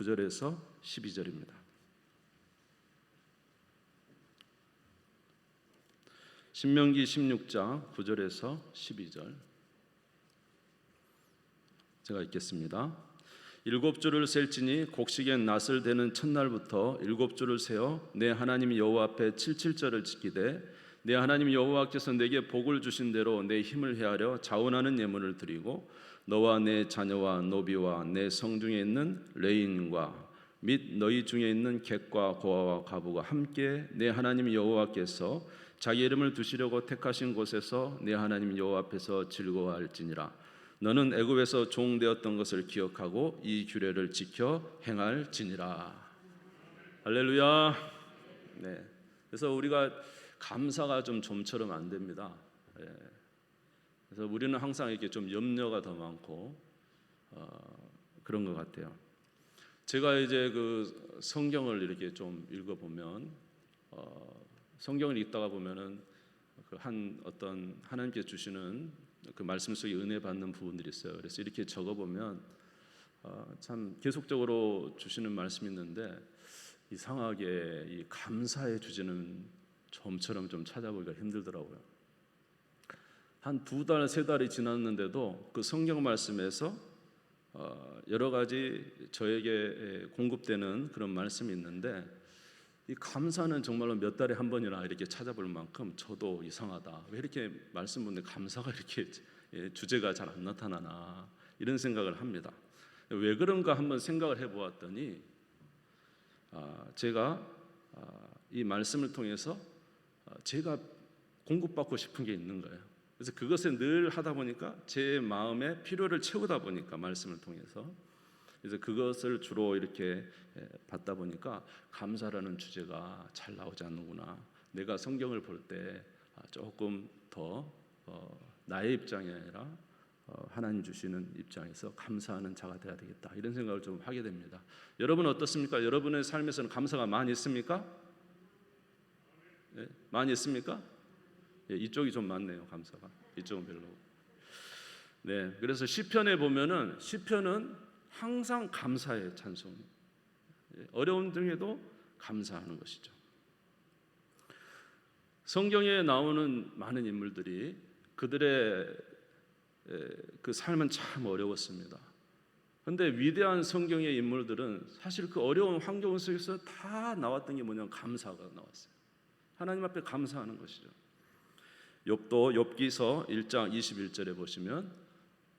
9절에서 12절입니다. 신명기 16장 9절에서 12절 제가 읽겠습니다. 7주를 셀지니 곡식엔 낫을 대는 첫날부터 7주를 세어 내 하나님 여호와 앞에 77절을 지키되 내 하나님 여호와께서 내게 복을 주신 대로 내 힘을 헤아려 자원하는 예물을 드리고 너와 내 자녀와 노비와 내 성중에 있는 레인과 및 너희 중에 있는 객과 고아와 과부가 함께 내 하나님 여호와께서 자기 이름을 두시려고 택하신 곳에서 내 하나님 여호와 앞에서 즐거워할지니라. 너는 애굽에서 종 되었던 것을 기억하고 이 규례를 지켜 행할지니라. 할렐루야. 네. 그래서 우리가 감사가 좀처럼 안 됩니다. 예. 그래서 우리는 항상 이렇게 좀 염려가 더 많고 그런 것 같아요. 제가 이제 그 성경을 이렇게 좀 읽어보면 성경을 읽다가 보면은 그 어떤 하나님께 주시는 그 말씀 속에 은혜 받는 부분들이 있어요. 그래서 이렇게 적어보면 참 계속적으로 주시는 말씀이 있는데 이상하게 이 감사의 주제는 좀처럼 좀 찾아보기가 힘들더라고요. 한 2달, 3달이 지났는데도 그 성경 말씀에서 여러 가지 저에게 공급되는 그런 말씀이 있는데 이 감사는 정말로 몇 달에 한 번이나 이렇게 찾아볼 만큼 저도 이상하다. 왜 이렇게 말씀 보는데 감사가 이렇게 주제가 잘 안 나타나나 이런 생각을 합니다. 왜 그런가 한번 생각을 해보았더니 제가 이 말씀을 통해서 제가 공급받고 싶은 게 있는 거예요. 그래서 그것을 늘 하다 보니까 제 마음의 필요를 채우다 보니까 말씀을 통해서 그래서 그것을 주로 이렇게 받다 보니까 감사라는 주제가 잘 나오지 않는구나. 내가 성경을 볼 때 조금 더 나의 입장이 아니라 하나님 주시는 입장에서 감사하는 자가 되어야 되겠다 이런 생각을 좀 하게 됩니다. 여러분 어떻습니까? 여러분의 삶에서는 감사가 많이 있습니까? 네? 많이 있습니까? 예, 이쪽이 좀 많네요. 감사가 이쪽은 별로. 네, 그래서 시편에 보면은 시편은 항상 감사의 찬송. 어려운 중에도 감사하는 것이죠. 성경에 나오는 많은 인물들이 그들의 그 삶은 참 어려웠습니다. 그런데 위대한 성경의 인물들은 사실 그 어려운 환경 속에서 다 나왔던 게 뭐냐면 감사가 나왔어요. 하나님 앞에 감사하는 것이죠. 욥도 욥기서 1장 21절에 보시면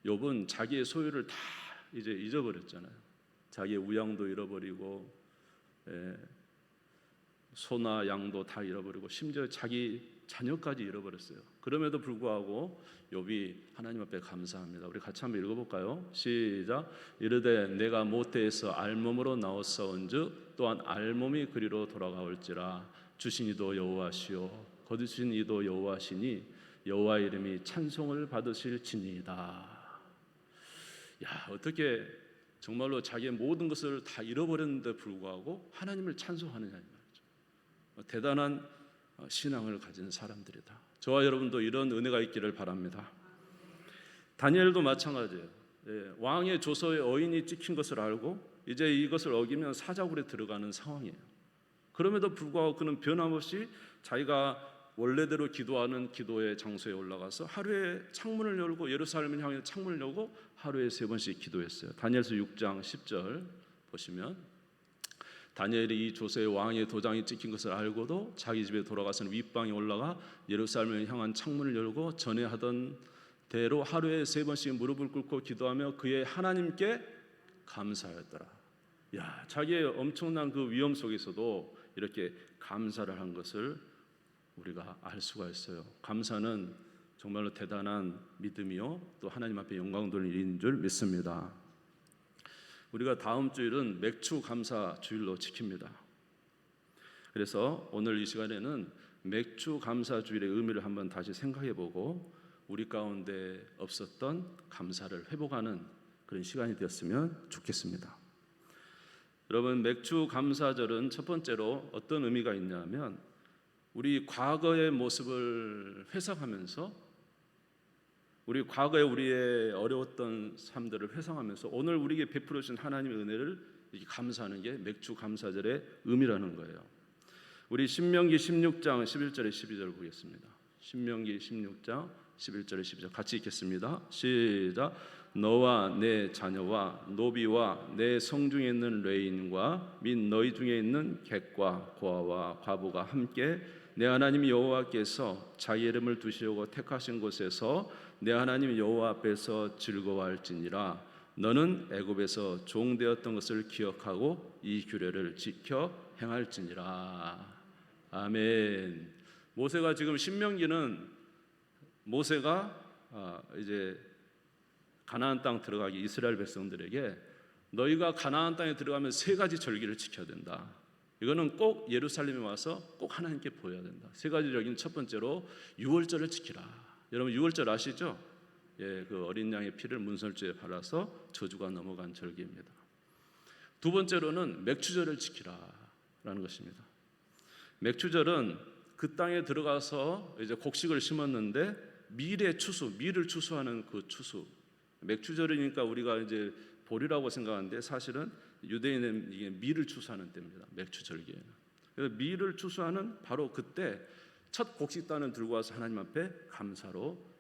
욥은 자기의 소유를 다 이제 잊어버렸잖아요. 자기의 우양도 잃어버리고 소나 양도 다 잃어버리고 심지어 자기 자녀까지 잃어버렸어요. 그럼에도 불구하고 욥이 하나님 앞에 감사합니다. 우리 같이 한번 읽어볼까요? 시작. 이르되 내가 모태에서 알몸으로 나왔사온즉 또한 알몸이 그리로 돌아가올지라. 주신 이도 여호와시요 거두신 이도 여호와시니 여호와 이름이 찬송을 받으실지니이다. 야, 어떻게 정말로 자기의 모든 것을 다 잃어버렸는데 불구하고 하나님을 찬송하느냐 이 말이죠. 대단한 신앙을 가진 사람들이다. 저와 여러분도 이런 은혜가 있기를 바랍니다. 다니엘도 마찬가지예요. 왕의 조서에 어인이 찍힌 것을 알고 이제 이것을 어기면 사자굴에 들어가는 상황이에요. 그럼에도 불구하고 그는 변함없이 자기가 원래대로 기도하는 기도의 장소에 올라가서 하루에 창문을 열고 예루살렘을 향해 창문을 열고 하루에 3번씩 기도했어요. 다니엘서 6장 10절 보시면 다니엘이 이 조서의 왕의 도장이 찍힌 것을 알고도 자기 집에 돌아가서는 윗방에 올라가 예루살렘을 향한 창문을 열고 전에 하던 대로 하루에 3번씩 무릎을 꿇고 기도하며 그의 하나님께 감사하였더라. 야, 자기의 엄청난 그 위험 속에서도 이렇게 감사를 한 것을 우리가 알 수가 있어요. 감사는 정말로 대단한 믿음이요 또 하나님 앞에 영광 돌리는 일인 줄 믿습니다. 우리가 다음 주일은 맥주 감사 주일로 지킵니다. 그래서 오늘 이 시간에는 맥주 감사 주일의 의미를 한번 다시 생각해보고 우리 가운데 없었던 감사를 회복하는 그런 시간이 되었으면 좋겠습니다. 여러분, 맥주 감사절은 첫 번째로 어떤 의미가 있냐면 우리 과거의 모습을 회상하면서 우리 과거에 우리의 어려웠던 삶들을 회상하면서 오늘 우리에게 베풀어 주신 하나님의 은혜를 이렇게 감사하는 게 맥주 감사절의 의미라는 거예요. 우리 신명기 16장 11절에 12절 보겠습니다. 신명기 16장 11절에 12절 같이 읽겠습니다. 시작. 너와 내 자녀와 노비와 내 성중에 있는 레인과 및 너희 중에 있는 객과 고아와 과부가 함께 내 하나님 여호와께서 자기 이름을 두시려고 택하신 곳에서 내 하나님 여호와 앞에서 즐거워할지니라. 너는 애굽에서 종되었던 것을 기억하고 이 규례를 지켜 행할지니라. 아멘. 모세가 지금 신명기는 모세가 이제 가나안 땅 들어가기 이스라엘 백성들에게 너희가 가나안 땅에 들어가면 세 가지 절기를 지켜야 된다. 이거는 꼭 예루살렘에 와서 꼭 하나님께 보여야 된다. 세 가지 절기는 첫 번째로 유월절을 지키라. 여러분 유월절 아시죠? 예, 그 어린 양의 피를 문설주에 발라서 저주가 넘어간 절기입니다. 두 번째로는 맥추절을 지키라라는 것입니다. 맥추절은 그 땅에 들어가서 이제 곡식을 심었는데 밀의 추수, 밀을 추수하는 그 추수. 맥추절이니까 우리가 이제 보리라고 생각하는데 사실은 유대인은 이게 밀을 추수하는 때입니다. 맥추절기에는. 그래서 밀을 추수하는 바로 그때 첫 곡식단을 들고 와서 하나님 앞에 감사로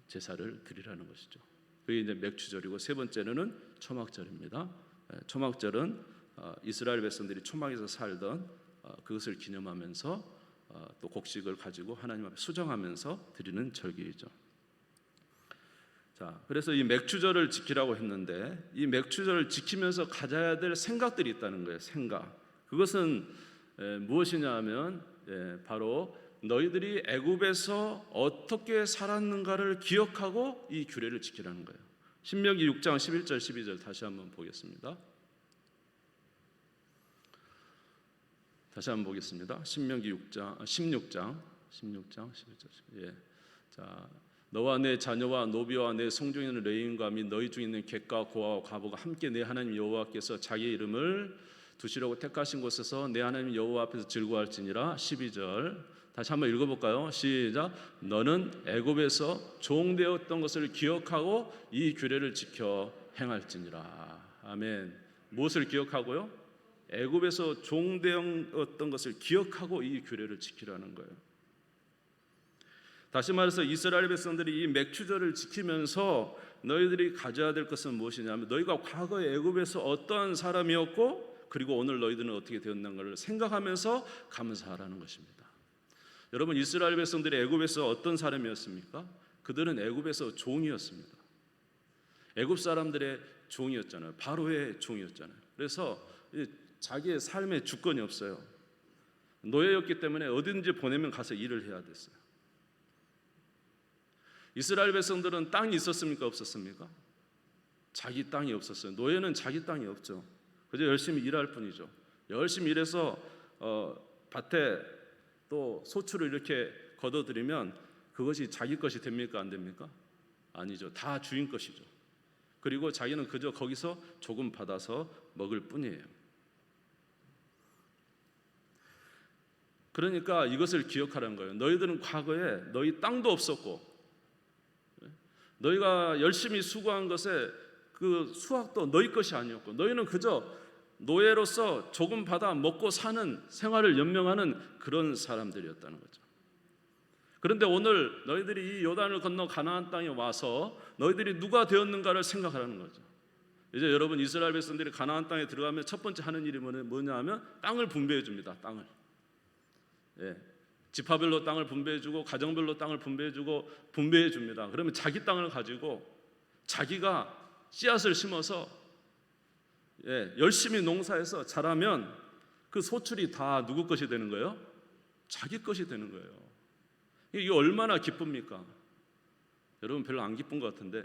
제사를 드리라는 것이죠. 그게 이제 맥추절이고 세 번째는 초막절입니다. 초막절은 이스라엘 백성들이 초막에서 살던 그것을 기념하면서 또 곡식을 가지고 하나님 앞에 수정하면서 드리는 절기이죠. 자, 그래서 이 맥추절을 지키라고 했는데 이 맥추절을 지키면서 가져야 될 생각들이 있다는 거예요. 생각. 그것은 무엇이냐 하면 바로 너희들이 애굽에서 어떻게 살았는가를 기억하고 이 규례를 지키라는 거예요. 신명기 6장 11절 12절 다시 한번 보겠습니다. 다시 한번 보겠습니다. 신명기 16장 11절. 예. 자, 너와 내 자녀와 노비와 내 성중에 있는 레인과 및 너희 중에 있는 객과 고아와 과부가 함께 내 하나님 여호와께서 자기 이름을 두시려고 택하신 곳에서 내 하나님 여호와 앞에서 즐거워할지니라. 12절 다시 한번 읽어볼까요? 시작. 너는 애굽에서 종되었던 것을 기억하고 이 규례를 지켜 행할지니라. 아멘. 무엇을 기억하고요? 애굽에서 종되었던 것을 기억하고 이 규례를 지키라는 거예요. 다시 말해서 이스라엘 백성들이 이 맥추절을 지키면서 너희들이 가져야 될 것은 무엇이냐면 너희가 과거에 애굽에서 어떠한 사람이었고 그리고 오늘 너희들은 어떻게 되었는가를 생각하면서 감사하라는 것입니다. 여러분 이스라엘 백성들이 애굽에서 어떤 사람이었습니까? 그들은 애굽에서 종이었습니다. 애굽 사람들의 종이었잖아요. 바로의 종이었잖아요. 그래서 자기의 삶에 주권이 없어요. 노예였기 때문에 어딘지 보내면 가서 일을 해야 됐어요. 이스라엘 백성들은 땅이 있었습니까? 없었습니까? 자기 땅이 없었어요. 노예는 자기 땅이 없죠. 그저 열심히 일할 뿐이죠. 열심히 일해서 밭에 또 소출을 이렇게 거둬들이면 그것이 자기 것이 됩니까? 안 됩니까? 아니죠. 다 주인 것이죠. 그리고 자기는 그저 거기서 조금 받아서 먹을 뿐이에요. 그러니까 이것을 기억하라는 거예요. 너희들은 과거에 너희 땅도 없었고 너희가 열심히 수고한 것에 그 수확도 너희 것이 아니었고 너희는 그저 노예로서 조금 받아 먹고 사는 생활을 연명하는 그런 사람들이었다는 거죠. 그런데 오늘 너희들이 이 요단을 건너 가나안 땅에 와서 너희들이 누가 되었는가를 생각하라는 거죠. 이제 여러분 이스라엘 백성들이 가나안 땅에 들어가면 첫 번째 하는 일이 뭐냐 하면 땅을 분배해 줍니다. 땅을. 예. 지파별로 땅을 분배해주고 가정별로 땅을 분배해주고 분배해 줍니다. 그러면 자기 땅을 가지고 자기가 씨앗을 심어서 열심히 농사해서 자라면 그 소출이 다 누구 것이 되는 거예요? 자기 것이 되는 거예요. 이게 얼마나 기쁩니까? 여러분 별로 안 기쁜 것 같은데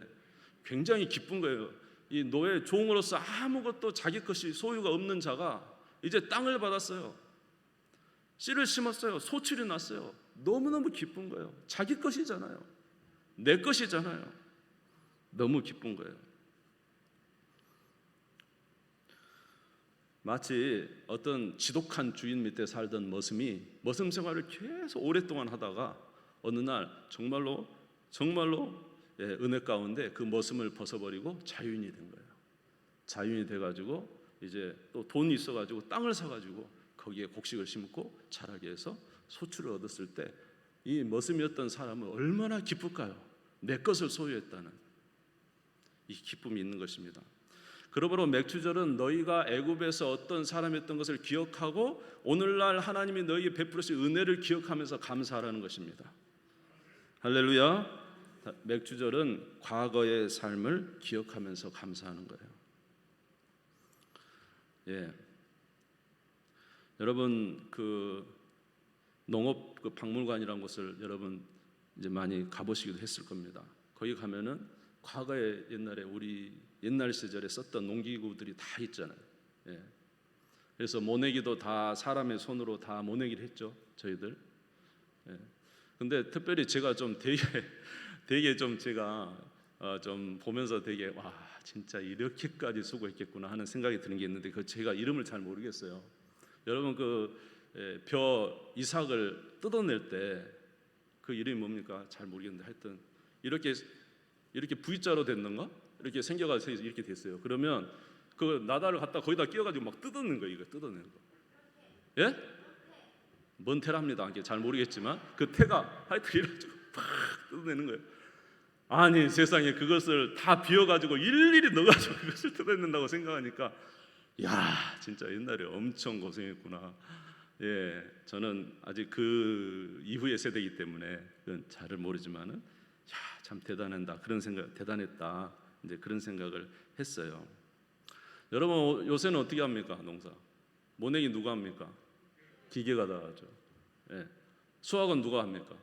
굉장히 기쁜 거예요. 이 노예 종으로서 아무것도 자기 것이 소유가 없는 자가 이제 땅을 받았어요. 씨를 심었어요. 소출이 났어요. 너무너무 기쁜 거예요. 자기 것이잖아요. 내 것이잖아요. 너무 기쁜 거예요. 마치 어떤 지독한 주인 밑에 살던 머슴 생활을 계속 오랫동안 하다가 어느 날 정말로 은혜 가운데 그 머슴을 벗어버리고 자유인이 된 거예요. 자유인이 돼가지고 이제 또 돈이 있어가지고 땅을 사가지고 거기에 곡식을 심고 자라게 해서 소출을 얻었을 때 이 머슴이었던 사람은 얼마나 기쁠까요? 내 것을 소유했다는 이 기쁨이 있는 것입니다. 그러므로 맥주절은 너희가 애굽에서 어떤 사람이었던 것을 기억하고 오늘날 하나님이 너희에게 베풀으신 은혜를 기억하면서 감사하라는 것입니다. 할렐루야. 맥주절은 과거의 삶을 기억하면서 감사하는 거예요. 예. 여러분 그 농업 그 박물관이라는 곳을 여러분 이제 많이 가보시기도 했을 겁니다. 거기 가면은 과거에 옛날에 우리 옛날 시절에 썼던 농기구들이 다 있잖아요. 예. 그래서 모내기도 다 사람의 손으로 다 모내기를 했죠, 저희들. 예. 근데 특별히 제가 좀 되게 좀 제가 좀 보면서 되게 와 진짜 이렇게까지 수고했겠구나 하는 생각이 드는 게 있는데 그 제가 이름을 잘 모르겠어요. 여러분 그 벼 이삭을 뜯어낼 때 그 이름이 뭡니까? 잘 모르겠는데 하여튼 이렇게 V자로 됐는가? 이렇게 생겨가지고 이렇게 됐어요. 그러면 그 나다를 갖다 거기다 끼워가지고 막 뜯어내는 거예요. 이거 뜯어내는 거. 예? 뭔 테랍니다. 이게 잘 모르겠지만 그 태가 하여튼 이래가지고 팍 뜯어내는 거예요. 아니 세상에 그것을 다 비워가지고 일일이 넣어가지고 그것을 뜯어낸다고 생각하니까 야 진짜 옛날에 엄청 고생했구나. 예, 저는 아직 그 이후의 세대이기 때문에 그건 잘을 모르지만은 야, 참 대단했다 그런 생각, 대단했다 이제 그런 생각을 했어요. 여러분 요새는 어떻게 합니까? 농사 모내기 누가 합니까? 기계가 다 하죠. 예, 수확은 누가 합니까?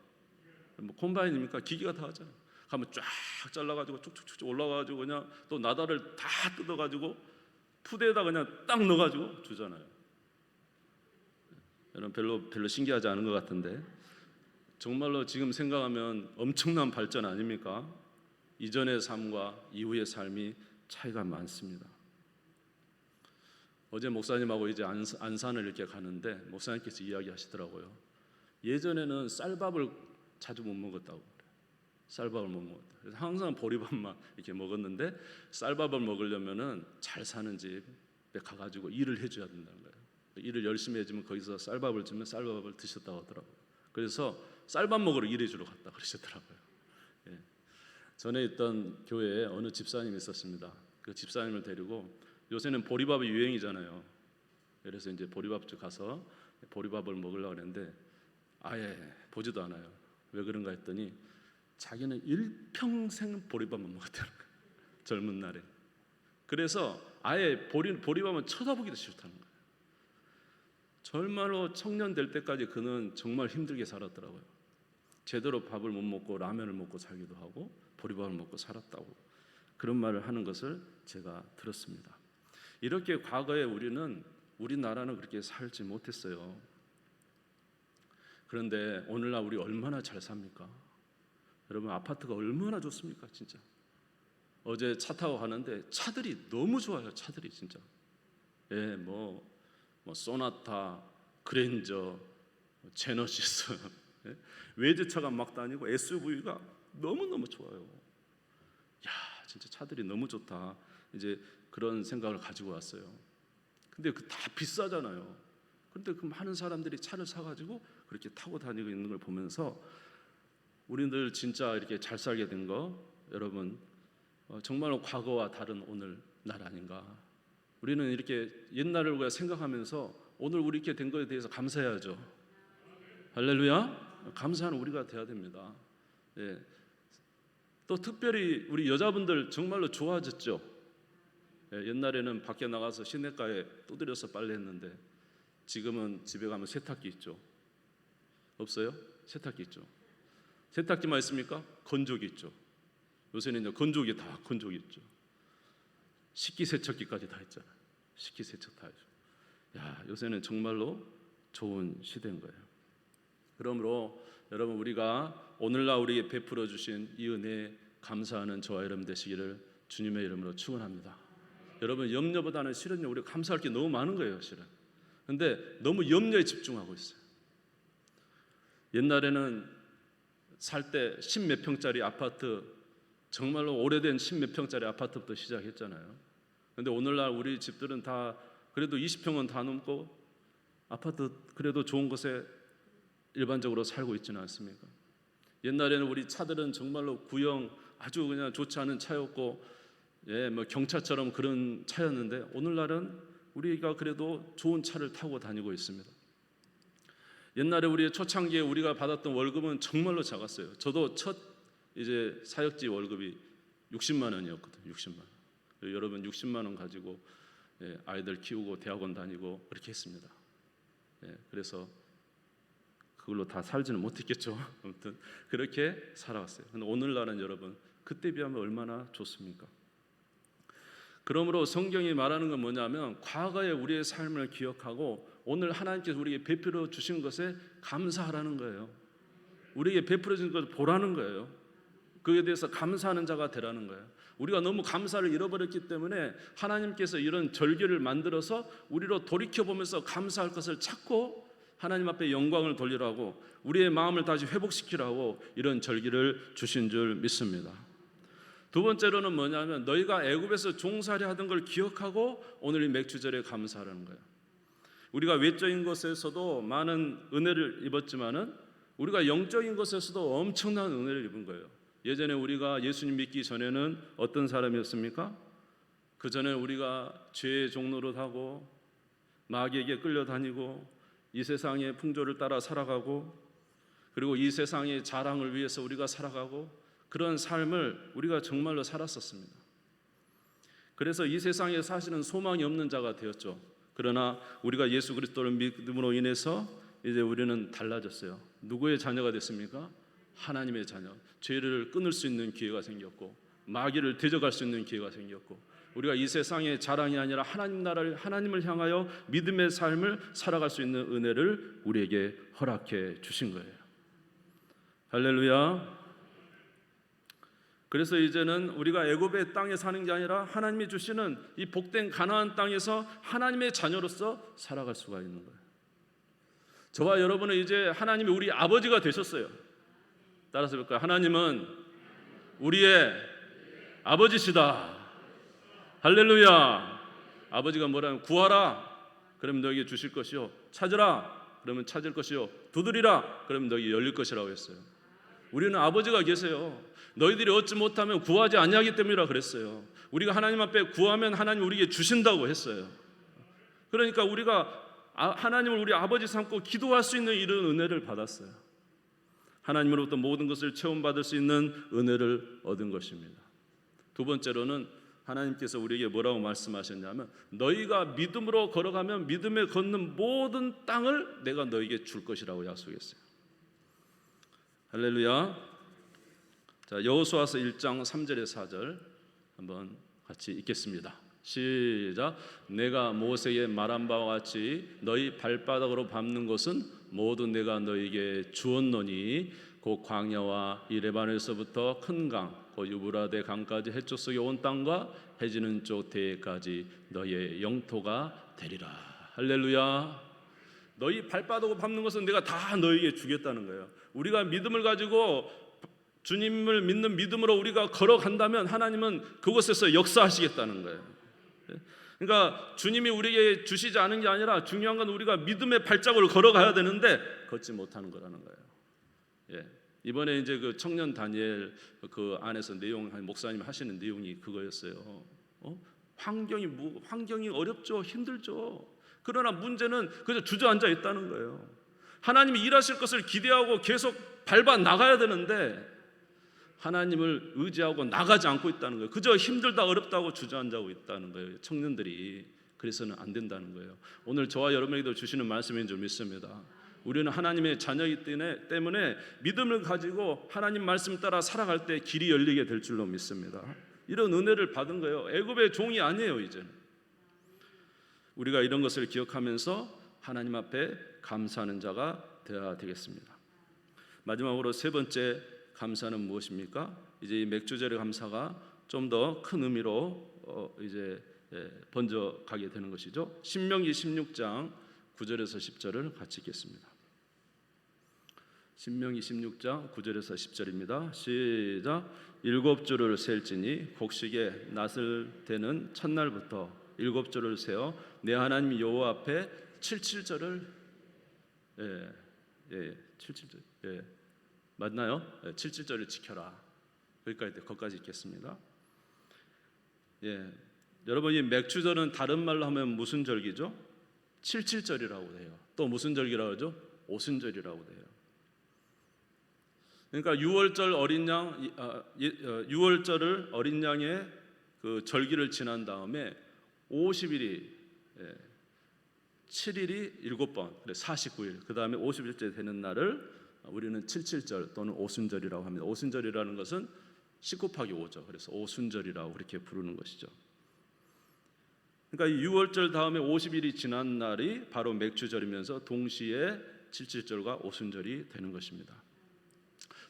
뭐 콤바인입니까? 기계가 다 하잖아요. 가면 쫙 잘라가지고 쭉쭉쭉 올라가가지고 그냥 또 나다를 다 뜯어가지고 푸대에다 그냥 딱 넣어가지고 주잖아요. 여러분 별로 신기하지 않은 것 같은데 정말로 지금 생각하면 엄청난 발전 아닙니까? 이전의 삶과 이후의 삶이 차이가 많습니다. 어제 목사님하고 이제 안산을 이렇게 가는데 목사님께서 이야기하시더라고요. 예전에는 쌀밥을 자주 못 먹었다고 그래요. 쌀밥을 못 먹었다. 그래서 항상 보리밥만 이렇게 먹었는데 쌀밥을 먹으려면은 잘 사는 집에 가가지고 일을 해줘야 된다는 거예요. 일을 열심히 해주면 거기서 쌀밥을 주면 쌀밥을 드셨다고 하더라고요. 그래서 쌀밥 먹으러 일해주러 갔다 그러시더라고요. 예. 전에 있던 교회에 어느 집사님이 있었습니다. 그 집사님을 데리고 요새는 보리밥이 유행이잖아요. 그래서 이제 보리밥집 가서 보리밥을 먹으려고 했는데 아예 보지도 않아요. 왜 그런가 했더니 자기는 일평생 보리밥만 먹었다는 거예요. 젊은 날에. 그래서 아예 보리밥은 쳐다보기도 싫다는 거예요. 정말로 청년 될 때까지 그는 정말 힘들게 살았더라고요. 제대로 밥을 못 먹고 라면을 먹고 살기도 하고 보리밥을 먹고 살았다고 그런 말을 하는 것을 제가 들었습니다. 이렇게 과거에 우리나라는 그렇게 살지 못했어요. 그런데 오늘날 우리 얼마나 잘 삽니까? 여러분 아파트가 얼마나 좋습니까? 진짜 어제 차 타고 가는데 차들이 너무 좋아요. 차들이 진짜 뭐 소나타, 그랜저, 제너시스 외제차가 막 다니고 SUV가 너무너무 좋아요. 야 진짜 차들이 너무 좋다 이제 그런 생각을 가지고 왔어요. 근데 그 다 비싸잖아요. 그런데 그 많은 사람들이 차를 사가지고 그렇게 타고 다니고 있는 걸 보면서 우리들 진짜 이렇게 잘 살게 된 거 여러분 정말로 과거와 다른 오늘 날 아닌가. 우리는 이렇게 옛날을 우리가 생각하면서 오늘 우리 이렇게 된 것에 대해서 감사해야죠. 할렐루야. 감사하는 우리가 돼야 됩니다. 예. 또 특별히 우리 여자분들 정말로 좋아졌죠. 예. 옛날에는 밖에 나가서 시내가에 두드려서 빨래했는데 지금은 집에 가면 세탁기 있죠. 없어요? 세탁기 있죠. 세탁기만 있습니까? 건조기 있죠. 요새는 이제 건조기 다 건조기 있죠. 식기세척기까지 다 있잖아요. 식기세척 다 해줘. 야 요새는 정말로 좋은 시대인 거예요. 그러므로 여러분 우리가 오늘날 우리에게 베풀어 주신 이 은혜에 감사하는 저와 여러분 되시기를 주님의 이름으로 축원합니다. 여러분 염려보다는 실은요 우리가 감사할 게 너무 많은 거예요 실은. 근데 너무 염려에 집중하고 있어요. 옛날에는 살 때 10몇 평짜리 아파트 정말로 오래된 10몇 평짜리 아파트부터 시작했잖아요. 근데 오늘날 우리 집들은 다 그래도 20평은 다 넘고 아파트 그래도 좋은 곳에 일반적으로 살고 있지는 않습니까? 옛날에는 우리 차들은 정말로 구형 아주 그냥 좋지 않은 차였고, 뭐 경차처럼 그런 차였는데 오늘날은 우리가 그래도 좋은 차를 타고 다니고 있습니다. 옛날에 우리 초창기에 우리가 받았던 월급은 정말로 작았어요. 저도 첫 이제 사역지 월급이 60만 원이었거든요. 60만 원. 여러분 60만 원 가지고 아이들 키우고 대학원 다니고 그렇게 했습니다. 그래서 그걸로 다 살지는 못했겠죠. 아무튼 그렇게 살아왔어요. 근데 오늘날은 여러분 그때 비하면 얼마나 좋습니까? 그러므로 성경이 말하는 건 뭐냐면 과거의 우리의 삶을 기억하고 오늘 하나님께서 우리에게 베풀어 주신 것에 감사하라는 거예요. 우리에게 베풀어 주신 것을 보라는 거예요. 그에 대해서 감사하는 자가 되라는 거예요. 우리가 너무 감사를 잃어버렸기 때문에 하나님께서 이런 절기를 만들어서 우리로 돌이켜보면서 감사할 것을 찾고 하나님 앞에 영광을 돌리라고 우리의 마음을 다시 회복시키라고 이런 절기를 주신 줄 믿습니다. 두 번째로는 뭐냐면 너희가 애굽에서 종살이 하던 걸 기억하고 오늘 이 맥주절에 감사하라는 거예요. 우리가 외적인 것에서도 많은 은혜를 입었지만은 우리가 영적인 것에서도 엄청난 은혜를 입은 거예요. 예전에 우리가 예수님 믿기 전에는 어떤 사람이었습니까? 그 전에 우리가 죄의 종노릇하고 마귀에게 끌려다니고 이 세상의 풍조를 따라 살아가고 그리고 이 세상의 자랑을 위해서 우리가 살아가고 그런 삶을 우리가 정말로 살았었습니다. 그래서 이 세상에 사실은 소망이 없는 자가 되었죠. 그러나 우리가 예수 그리스도를 믿음으로 인해서 이제 우리는 달라졌어요. 누구의 자녀가 됐습니까? 하나님의 자녀. 죄를 끊을 수 있는 기회가 생겼고 마귀를 대적할 수 있는 기회가 생겼고 우리가 이 세상의 자랑이 아니라 하나님 나라를 하나님을 향하여 믿음의 삶을 살아갈 수 있는 은혜를 우리에게 허락해 주신 거예요. 할렐루야. 그래서 이제는 우리가 애굽의 땅에 사는 게 아니라 하나님이 주시는 이 복된 가나안 땅에서 하나님의 자녀로서 살아갈 수가 있는 거예요. 저와 여러분은 이제 하나님이 우리 아버지가 되셨어요. 따라서 볼까요? 하나님은 우리의 아버지시다. 할렐루야. 아버지가 뭐라면 구하라 그러면 너에게 주실 것이요 찾으라 그러면 찾을 것이요 두드리라 그러면 너에게 열릴 것이라고 했어요. 우리는 아버지가 계세요. 너희들이 얻지 못하면 구하지 아니하기 때문이라 그랬어요. 우리가 하나님 앞에 구하면 하나님 우리에게 주신다고 했어요. 그러니까 우리가 하나님을 우리 아버지 삼고 기도할 수 있는 이런 은혜를 받았어요. 하나님으로부터 모든 것을 체험받을 수 있는 은혜를 얻은 것입니다. 두 번째로는 하나님께서 우리에게 뭐라고 말씀하셨냐면 너희가 믿음으로 걸어가면 믿음에 걷는 모든 땅을 내가 너희에게 줄 것이라고 약속했어요. 할렐루야. 자, 여호수아서 1장 3절에 4절 한번 같이 읽겠습니다. 시작. 내가 모세에게 말한 바와 같이 너희 발바닥으로 밟는 것은 모두 내가 너희에게 주었노니 곧 광야와 이 레바논에서부터 큰 강, 곧 유브라데 강까지 해쪽 속에 온 땅과 해지는 쪽 대해까지 너희의 영토가 되리라. 할렐루야. 너희 발바닥으로 밟는 것은 내가 다 너희에게 주겠다는 거예요. 우리가 믿음을 가지고 주님을 믿는 믿음으로 우리가 걸어간다면 하나님은 그곳에서 역사하시겠다는 거예요. 그러니까 주님이 우리에게 주시지 않은 게 아니라 중요한 건 우리가 믿음의 발자국을 걸어가야 되는데 걷지 못하는 거라는 거예요. 이번에 이제 그 청년 다니엘 그 안에서 내용 목사님 하시는 내용이 그거였어요. 환경이 어렵죠, 힘들죠. 그러나 문제는 그저 주저앉아 있다는 거예요. 하나님이 일하실 것을 기대하고 계속 밟아 나가야 되는데 하나님을 의지하고 나가지 않고 있다는 거예요. 그저 힘들다 어렵다고 주저앉고 있다는 거예요. 청년들이. 그래서는 안 된다는 거예요. 오늘 저와 여러분에게도 주시는 말씀인 줄 믿습니다. 우리는 하나님의 자녀이기 때문에 믿음을 가지고 하나님 말씀 따라 살아갈 때 길이 열리게 될 줄로 믿습니다. 이런 은혜를 받은 거예요. 애굽의 종이 아니에요. 이제는 우리가 이런 것을 기억하면서 하나님 앞에 감사하는 자가 되어야 되겠습니다. 마지막으로 세 번째 감사는 무엇입니까? 이제 이 맥주절의 감사가 좀 더 큰 의미로 이제 번져가게 되는 것이죠. 신명기 16장 9절에서 10절을 같이 읽겠습니다. 신명기 16장 9절에서 10절입니다. 시작. 일곱 주를 셀지니 곡식의 낫을 대는 첫날부터 일곱 주를 세어 내 하나님 여호와 앞에 77절을 77절 맞나요? 77절을 지켜라. 거기까지 읽겠습니다. 여러분, 이 맥주절은 다른 말로 하면 무슨 절기죠? 77절이라고 해요. 또 무슨 절기라고 하죠? 오순절이라고 해요. 그러니까 유월절 어린 양, 유월절을 어린 양의 그 절기를 지난 다음에 50일이 7일이 7번, 그래 49일, 그 다음에 50일째 되는 날을 우리는 77절 또는 오순절이라고 합니다. 오순절이라는 것은 10 곱하기 5죠. 그래서 오순절이라고 그렇게 부르는 것이죠. 그러니까 이 6월절 다음에 50일이 지난 날이 바로 맥주절이면서 동시에 77절과 오순절이 되는 것입니다.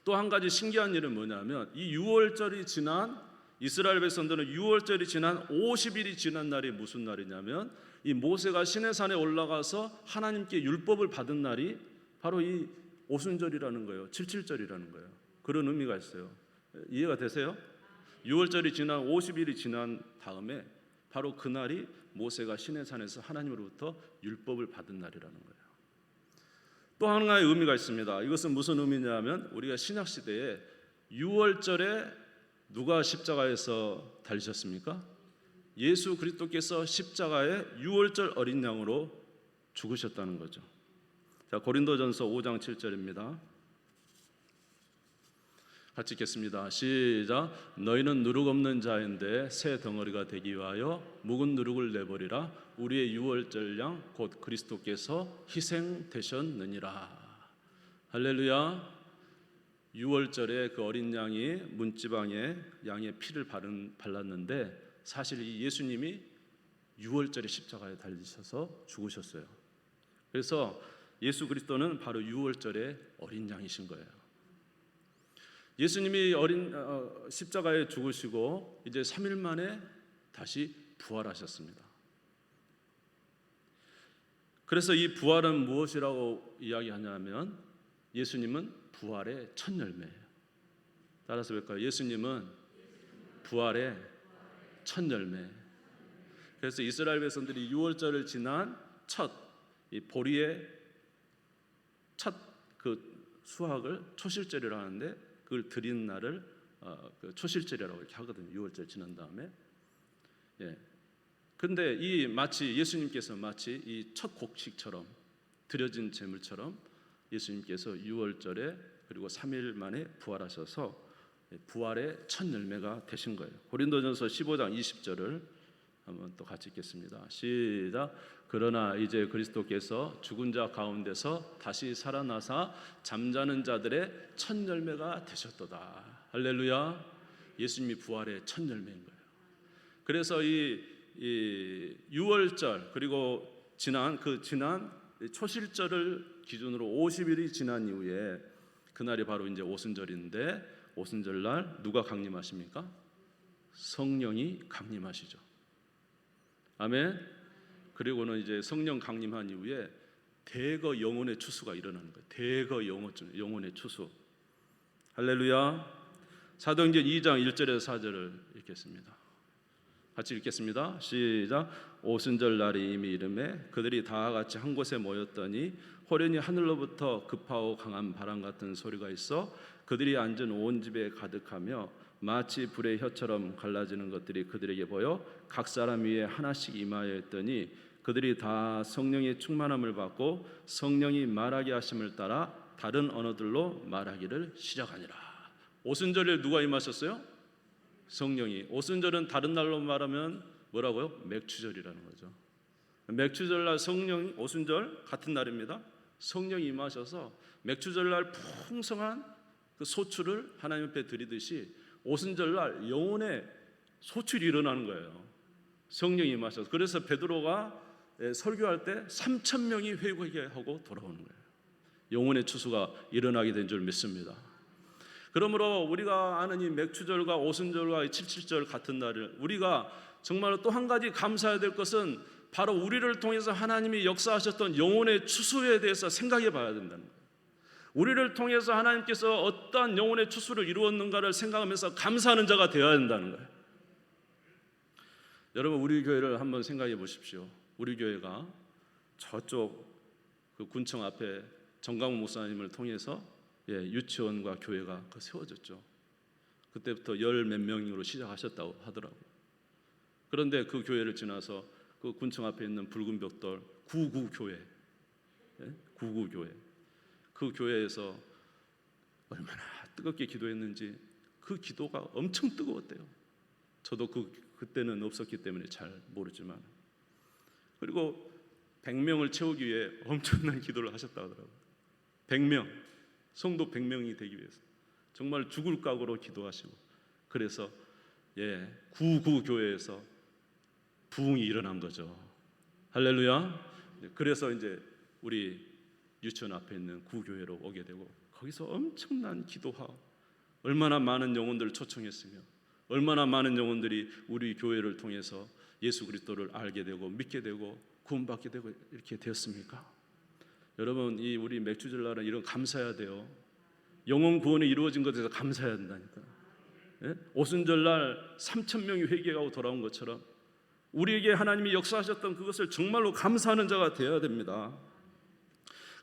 또 한 가지 신기한 일은 뭐냐면 이 6월절이 지난 이스라엘 백성들은 6월절이 지난 50일이 지난 날이 무슨 날이냐면 이 모세가 시내산에 올라가서 하나님께 율법을 받은 날이 바로 이 오순절이라는 거예요. 77절이라는 거예요. 그런 의미가 있어요. 이해가 되세요? 6월절이 지난 50일이 지난 다음에 바로 그날이 모세가 시내산에서 하나님으로부터 율법을 받은 날이라는 거예요. 또 하나의 의미가 있습니다. 이것은 무슨 의미냐면 우리가 신약시대에 6월절에 누가 십자가에서 달리셨습니까? 예수 그리스도께서 십자가에 6월절 어린 양으로 죽으셨다는 거죠. 자, 고린도전서 5장 7절입니다. 같이 읽겠습니다. 시작. 너희는 누룩 없는 자인데 새 덩어리가 되기 위하여 묵은 누룩을 내버리라. 우리의 유월절 양 곧 그리스도께서 희생되셨느니라. 할렐루야. 유월절에 그 어린 양이 문지방에 양의 피를 발랐는데 사실 이 예수님이 유월절에 십자가에 달리셔서 죽으셨어요. 그래서 예수 그리스도는 바로 유월절의 어린 양이신 거예요. 예수님이 십자가에 죽으시고 이제 3일 만에 다시 부활하셨습니다. 그래서 이 부활은 무엇이라고 이야기하냐면 예수님은 부활의 첫 열매예요. 따라서 볼까요? 예수님은 부활의 첫 열매. 그래서 이스라엘 백성들이 유월절을 지난 첫 이 보리의 첫 그 수확을 초실절이라고 하는데 그걸 드린 날을 그 초실절이라고 이렇게 하거든요. 6월절 지난 다음에. 근데 이 마치 예수님께서 마치 이 첫 곡식처럼 드려진 제물처럼 예수님께서 6월절에 그리고 3일 만에 부활하셔서 부활의 첫 열매가 되신 거예요. 고린도전서 15장 20절을 한번 또 같이 읽겠습니다. 시작. 그러나 이제 그리스도께서 죽은 자 가운데서 다시 살아나사 잠자는 자들의 첫 열매가 되셨도다. 할렐루야. 예수님이 부활의 첫 열매인 거예요. 그래서 이 6월절 그리고 지난 초실절을 기준으로 50일이 지난 이후에 그날이 바로 이제 오순절인데 오순절 날 누가 강림하십니까? 성령이 강림하시죠. 아멘. 그리고는 이제 성령 강림한 이후에 대거 영혼의 추수가 일어나는 거예요. 대거 영혼의 추수. 할렐루야. 사도행전 2장 1절에서 4절을 읽겠습니다. 같이 읽겠습니다. 시작. 오순절 날이 이미 이르매 그들이 다 같이 한 곳에 모였더니 호련히 하늘로부터 급하고 강한 바람 같은 소리가 있어 그들이 앉은 온 집에 가득하며 마치 불의 혀처럼 갈라지는 것들이 그들에게 보여 각 사람 위에 하나씩 임하여 있더니 그들이 다 성령의 충만함을 받고 성령이 말하게 하심을 따라 다른 언어들로 말하기를 시작하니라. 오순절에 누가 임하셨어요? 성령이. 오순절은 다른 날로 말하면 뭐라고요? 맥주절이라는 거죠. 맥주절날 성령이 오순절 같은 날입니다. 성령이 임하셔서 맥주절날 풍성한 그 소출을 하나님 앞에 드리듯이 오순절날 영혼의 소출이 일어나는 거예요. 성령이 임하셔서. 그래서 베드로가 설교할 때 3,000명이 회개하고 돌아오는 거예요. 영혼의 추수가 일어나게 된 줄 믿습니다. 그러므로 우리가 아는 이 맥주절과 오순절과 이 77절 같은 날을 우리가 정말로 또 한 가지 감사해야 될 것은 바로 우리를 통해서 하나님이 역사하셨던 영혼의 추수에 대해서 생각해 봐야 된다는 거예요. 우리를 통해서 하나님께서 어떠한 영혼의 추수를 이루었는가를 생각하면서 감사하는 자가 되어야 한다는 거예요. 여러분, 우리 교회를 한번 생각해 보십시오. 우리 교회가 저쪽 그 군청 앞에 정강훈 목사님을 통해서 유치원과 교회가 세워졌죠. 그때부터 열 몇 명으로 시작하셨다고 하더라고요. 그런데 그 교회를 지나서 그 군청 앞에 있는 붉은 벽돌 구구교회, 구구교회, 그 교회에서 얼마나 뜨겁게 기도했는지 그 기도가 엄청 뜨거웠대요. 저도 그때는 없었기 때문에 잘 모르지만, 그리고 100명을 채우기 위해 엄청난 기도를 하셨다고 하더라고요. 100명, 성도 100명이 되기 위해서 정말 죽을 각오로 기도하시고, 그래서 구구교회에서 부흥이 일어난 거죠. 할렐루야. 그래서 이제 우리 유치원 앞에 있는 구교회로 오게 되고, 거기서 엄청난 기도와 얼마나 많은 영혼들을 초청했으며 얼마나 많은 영혼들이 우리 교회를 통해서 예수 그리스도를 알게 되고 믿게 되고 구원받게 되고 이렇게 되었습니까? 여러분, 이 우리 맥주절날은 이런 감사해야 돼요. 영혼 구원이 이루어진 것에 대해서 감사해야 된다니까. 오순절날 3,000명이 회개하고 돌아온 것처럼 우리에게 하나님이 역사하셨던 그것을 정말로 감사하는 자가 되어야 됩니다.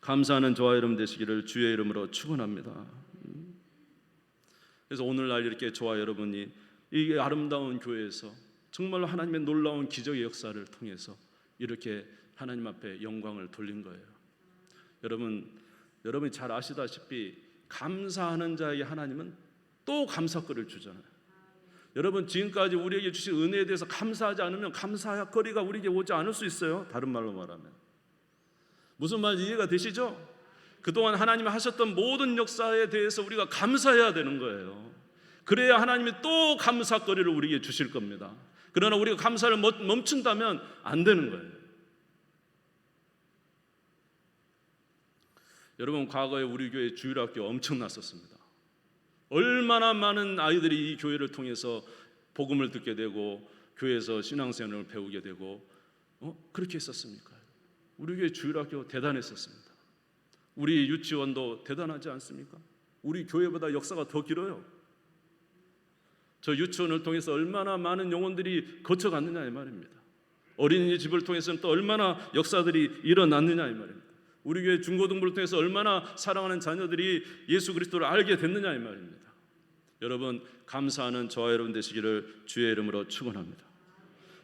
감사하는 저와 여러분 되시기를 주의 이름으로 축원합니다. 그래서 오늘날 이렇게 저와 여러분이 이 아름다운 교회에서 정말로 하나님의 놀라운 기적의 역사를 통해서 이렇게 하나님 앞에 영광을 돌린 거예요. 여러분이 잘 아시다시피 감사하는 자에게 하나님은 또 감사거리를 주잖아요. 여러분, 지금까지 우리에게 주신 은혜에 대해서 감사하지 않으면 감사거리가 우리에게 오지 않을 수 있어요. 다른 말로 말하면 무슨 말인지 이해가 되시죠? 그동안 하나님이 하셨던 모든 역사에 대해서 우리가 감사해야 되는 거예요. 그래야 하나님이 또 감사거리를 우리에게 주실 겁니다. 그러나 우리가 감사를 멈춘다면 안 되는 거예요. 여러분, 과거에 우리 교회 주일학교 엄청났었습니다. 얼마나 많은 아이들이 이 교회를 통해서 복음을 듣게 되고 교회에서 신앙생활을 배우게 되고 그렇게 했었습니까? 우리 교회 주일학교 대단했었습니다. 우리 유치원도 대단하지 않습니까? 우리 교회보다 역사가 더 길어요. 저 유치원을 통해서 얼마나 많은 영혼들이 거쳐갔느냐 이 말입니다. 어린이집을 통해서는 또 얼마나 역사들이 일어났느냐 이 말입니다. 우리 교회 중고등부를 통해서 얼마나 사랑하는 자녀들이 예수 그리스도를 알게 됐느냐 이 말입니다. 여러분, 감사하는 저와 여러분 되시기를 주의 이름으로 축원합니다.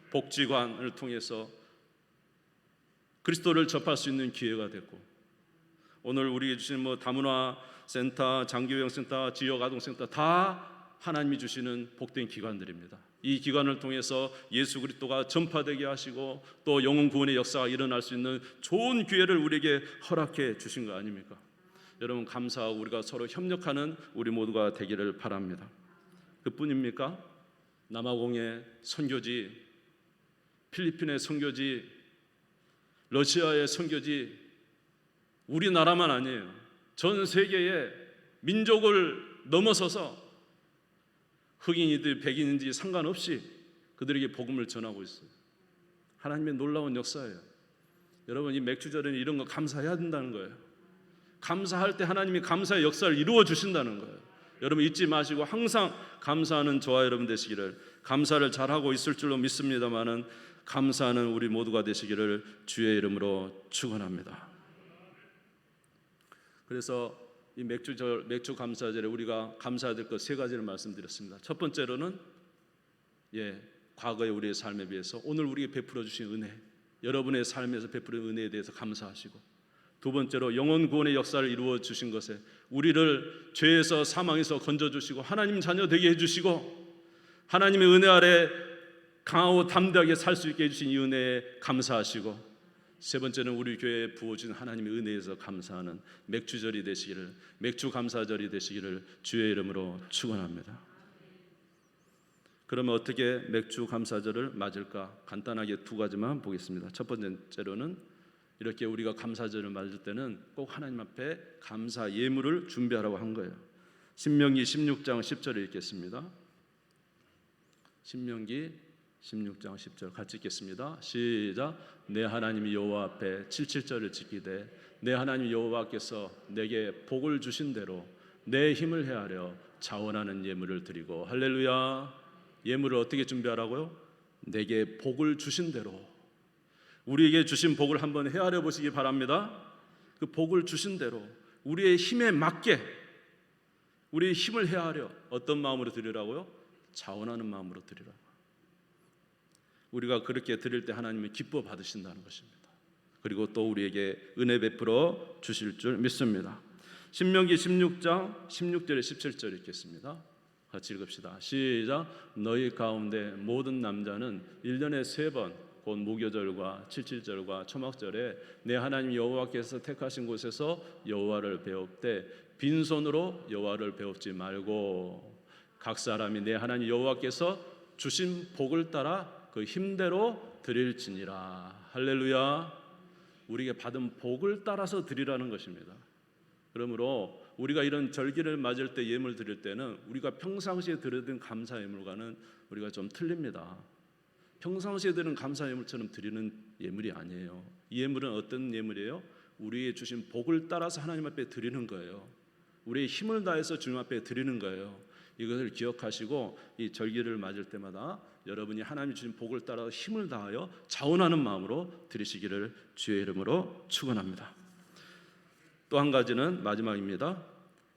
복지관을 통해서 그리스도를 접할 수 있는 기회가 됐고, 오늘 우리에게 주신 다문화 센터, 장기요양센터, 지역아동센터 다 하나님이 주시는 복된 기관들입니다. 이 기관을 통해서 예수 그리스도가 전파되게 하시고 또 영혼 구원의 역사가 일어날 수 있는 좋은 기회를 우리에게 허락해 주신 거 아닙니까? 여러분, 감사하고 우리가 서로 협력하는 우리 모두가 되기를 바랍니다. 그뿐입니까? 남아공의 선교지, 필리핀의 선교지, 러시아의 선교지, 우리나라만 아니에요. 전 세계의 민족을 넘어서서 흑인이든 백인인지 상관없이 그들에게 복음을 전하고 있어요. 하나님의 놀라운 역사예요. 여러분, 이 맥주절에는 이런 거 감사해야 된다는 거예요. 감사할 때 하나님이 감사의 역사를 이루어 주신다는 거예요. 여러분, 잊지 마시고 항상 감사하는 저와 여러분 되시기를, 감사를 잘하고 있을 줄로 믿습니다마는 감사하는 우리 모두가 되시기를 주의 이름으로 축원합니다. 그래서 이 맥주 감사절에 우리가 감사해야 될 것 세 가지를 말씀드렸습니다. 첫 번째로는 과거의 우리의 삶에 비해서 오늘 우리에게 베풀어 주신 은혜, 여러분의 삶에서 베푸는 은혜에 대해서 감사하시고, 두 번째로 영혼 구원의 역사를 이루어 주신 것에 우리를 죄에서 사망에서 건져 주시고 하나님 자녀 되게 해 주시고 하나님의 은혜 아래 강하고 담대하게 살 수 있게 해 주신 이 은혜에 감사하시고, 세 번째는 우리 교회에 부어준 하나님의 은혜에서 감사하는 맥주절이 되시기를, 맥주 감사절이 되시기를 주의 이름으로 축원합니다. 그러면 어떻게 맥주 감사절을 맞을까? 간단하게 두 가지만 보겠습니다. 첫 번째로는 이렇게 우리가 감사절을 맞을 때는 꼭 하나님 앞에 감사 예물을 준비하라고 한 거예요. 신명기 16장 10절을 읽겠습니다. 신명기 16장 10절 같이 읽겠습니다. 시작. 내 하나님 여호와 앞에 77절을 지키되 내 하나님 여호와께서 내게 복을 주신 대로 내 힘을 헤아려 자원하는 예물을 드리고. 할렐루야. 예물을 어떻게 준비하라고요? 내게 복을 주신 대로. 우리에게 주신 복을 한번 헤아려 보시기 바랍니다. 그 복을 주신 대로 우리의 힘에 맞게 우리의 힘을 헤아려 어떤 마음으로 드리라고요? 자원하는 마음으로 드리라고. 우리가 그렇게 드릴 때 하나님은 기뻐 받으신다는 것입니다. 그리고 또 우리에게 은혜 베풀어 주실 줄 믿습니다. 신명기 16장 16절에 17절 읽겠습니다. 같이 읽읍시다. 시작. 너희 가운데 모든 남자는 1년에 3번 곧 무교절과 칠칠절과 초막절에 내 하나님 여호와께서 택하신 곳에서 여호와를 배웁되 빈손으로 여호와를 배웁지 말고 각 사람이 내 하나님 여호와께서 주신 복을 따라 그 힘대로 드릴지니라. 할렐루야. 우리에게 받은 복을 따라서 드리라는 것입니다. 그러므로 우리가 이런 절기를 맞을 때 예물 드릴 때는 우리가 평상시에 드리던 감사 예물과는 우리가 좀 틀립니다. 평상시에 드리는 감사 예물처럼 드리는 예물이 아니에요. 이 예물은 어떤 예물이에요? 우리의 주신 복을 따라서 하나님 앞에 드리는 거예요. 우리의 힘을 다해서 주님 앞에 드리는 거예요. 이것을 기억하시고 이 절기를 맞을 때마다 여러분이 하나님이 주신 복을 따라 힘을 다하여 자원하는 마음으로 드리시기를 주의 이름으로 축원합니다. 또 한 가지는 마지막입니다.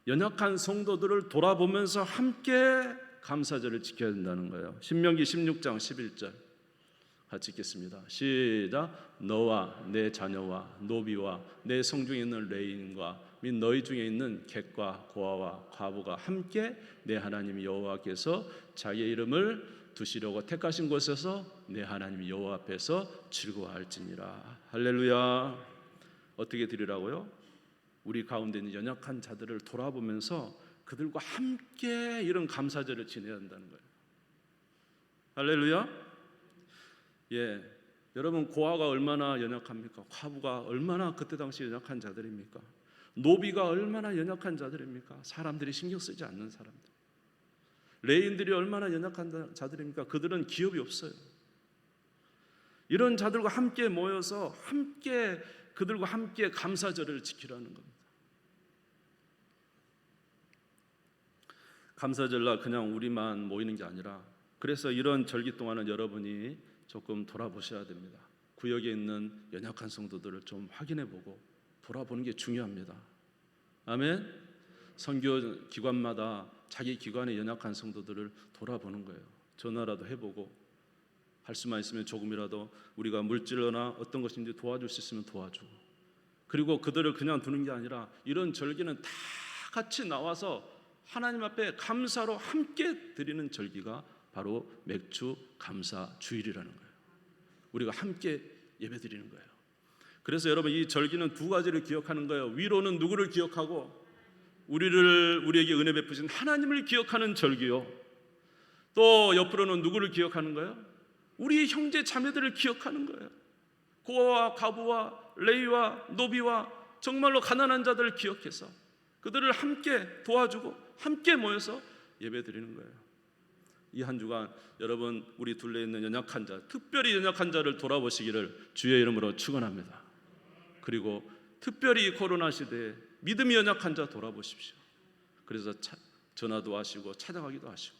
연약한 성도들을 돌아보면서 함께 감사절을 지켜야 된다는 거예요. 신명기 16장 11절 같이 읽겠습니다. 시작. 너와 내 자녀와 노비와 내 성중에 있는 레인과 및 너희 중에 있는 객과 고아와 과부가 함께 내 하나님 여호와께서 자기의 이름을 두시려고 택하신 곳에서 내 하나님 여호와 앞에서 즐거워할지니라. 할렐루야. 어떻게 드리라고요? 우리 가운데 있는 연약한 자들을 돌아보면서 그들과 함께 이런 감사절을 지내야 한다는 거예요. 할렐루야. 예, 여러분 고아가 얼마나 연약합니까? 과부가 얼마나 그때 당시 연약한 자들입니까? 노비가 얼마나 연약한 자들입니까? 사람들이 신경 쓰지 않는 사람들. 레인들이 얼마나 연약한 자들입니까? 그들은 기업이 없어요. 이런 자들과 함께 모여서 그들과 함께 감사절을 지키라는 겁니다. 감사절날 그냥 우리만 모이는 게 아니라, 그래서 이런 절기 동안은 여러분이 조금 돌아보셔야 됩니다. 구역에 있는 연약한 성도들을 좀 확인해보고 돌아보는 게 중요합니다. 아멘. 선교 기관마다 자기 기관의 연약한 성도들을 돌아보는 거예요. 전화라도 해보고 할 수만 있으면 조금이라도 우리가 물질로나 어떤 것인지 도와줄 수 있으면 도와주고, 그리고 그들을 그냥 두는 게 아니라 이런 절기는 다 같이 나와서 하나님 앞에 감사로 함께 드리는 절기가 바로 맥주 감사 주일이라는 거예요. 우리가 함께 예배드리는 거예요. 그래서 여러분 이 절기는 두 가지를 기억하는 거예요. 위로는 누구를 기억하고 우리에게 은혜 베푸신 하나님을 기억하는 절기요. 또 옆으로는 누구를 기억하는 거예요? 우리의 형제 자매들을 기억하는 거예요. 고아와 과부와 레위와 노비와 정말로 가난한 자들을 기억해서 그들을 함께 도와주고 함께 모여서 예배드리는 거예요. 이 한 주간 여러분 우리 둘레에 있는 연약한 자, 특별히 연약한 자를 돌아보시기를 주의 이름으로 축원합니다. 그리고 특별히 코로나 시대에 믿음이 연약한 자 돌아보십시오. 그래서 전화도 하시고 찾아가기도 하시고,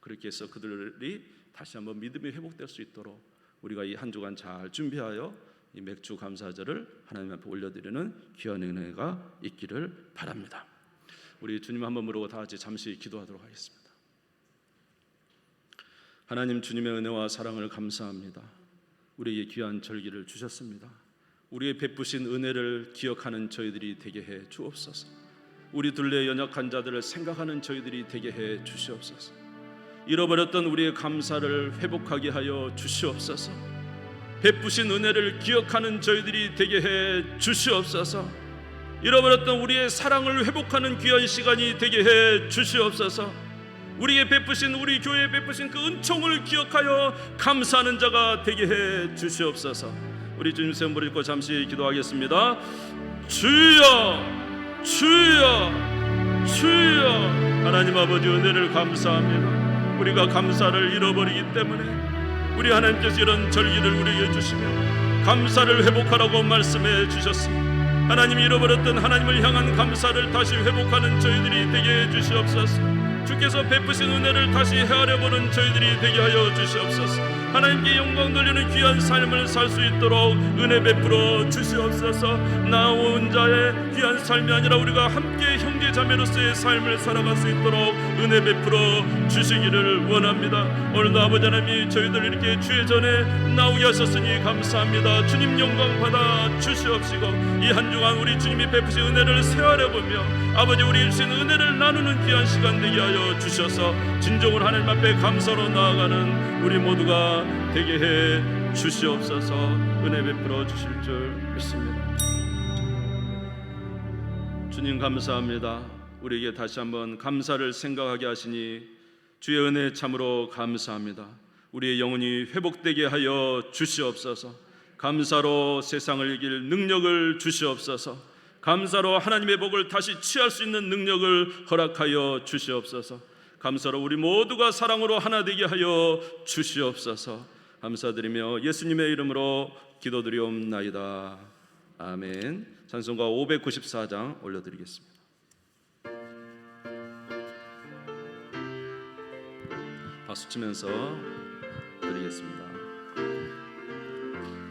그렇게 해서 그들이 다시 한번 믿음이 회복될 수 있도록 우리가 이 한 주간 잘 준비하여 이 맥주 감사절을 하나님 앞에 올려드리는 귀한 은혜가 있기를 바랍니다. 우리 주님 한번 부르고 다 같이 잠시 기도하도록 하겠습니다. 하나님, 주님의 은혜와 사랑을 감사합니다. 우리에게 귀한 절기를 주셨습니다. 우리의 베푸신 은혜를 기억하는 저희들이 되게 해 주옵소서. 우리 둘레 연약한 자들을 생각하는 저희들이 되게 해 주시옵소서. 잃어버렸던 우리의 감사를 회복하게 하여 주시옵소서. 베푸신 은혜를 기억하는 저희들이 되게 해 주시옵소서. 잃어버렸던 우리의 사랑을 회복하는 귀한 시간이 되게 해 주시옵소서. 우리의 베푸신, 우리 교회에 베푸신 그 은총을 기억하여 감사하는 자가 되게 해 주시옵소서. 우리 주님 세움을 읽고 잠시 기도하겠습니다. 주여, 주여, 주여. 하나님 아버지 은혜를 감사합니다. 우리가 감사를 잃어버리기 때문에 우리 하나님께서 이런 절기를 우리에게 주시며 감사를 회복하라고 말씀해 주셨습니다. 하나님이 잃어버렸던 하나님을 향한 감사를 다시 회복하는 저희들이 되게 해 주시옵소서. 주께서 베푸신 은혜를 다시 헤아려보는 저희들이 되게 하여 주시옵소서. 하나님께 영광 돌리는 귀한 삶을 살 수 있도록 은혜 베풀어 주시옵소서. 나 혼자의 귀한 삶이 아니라 우리가 함께 형제 자매로서의 삶을 살아갈 수 있도록 은혜 베풀어 주시기를 원합니다. 오늘도 아버지 하나님이 저희들 이렇게 주의 전에 나오게 하셨으니 감사합니다. 주님 영광 받아 주시옵시고 이 한 주간 우리 주님이 베푸신 은혜를 세아려보며 아버지 우리 주신 은혜를 나누는 귀한 시간 되게 하여 주셔서 진정으로 하나님 앞에 감사로 나아가는 우리 모두가 되게 해 주시옵소서. 은혜 베풀어 주실 줄 믿습니다. 주님 감사합니다. 우리에게 다시 한번 감사를 생각하게 하시니 주의 은혜 참으로 감사합니다. 우리의 영혼이 회복되게 하여 주시옵소서. 감사로 세상을 이길 능력을 주시옵소서. 감사로 하나님의 복을 다시 취할 수 있는 능력을 허락하여 주시옵소서. 감사로 우리 모두가 사랑으로 하나 되게 하여 주시옵소서. 감사드리며 예수님의 이름으로 기도드리옵나이다. 아멘. 찬송가 594장 올려드리겠습니다. 박수 치면서 드리겠습니다.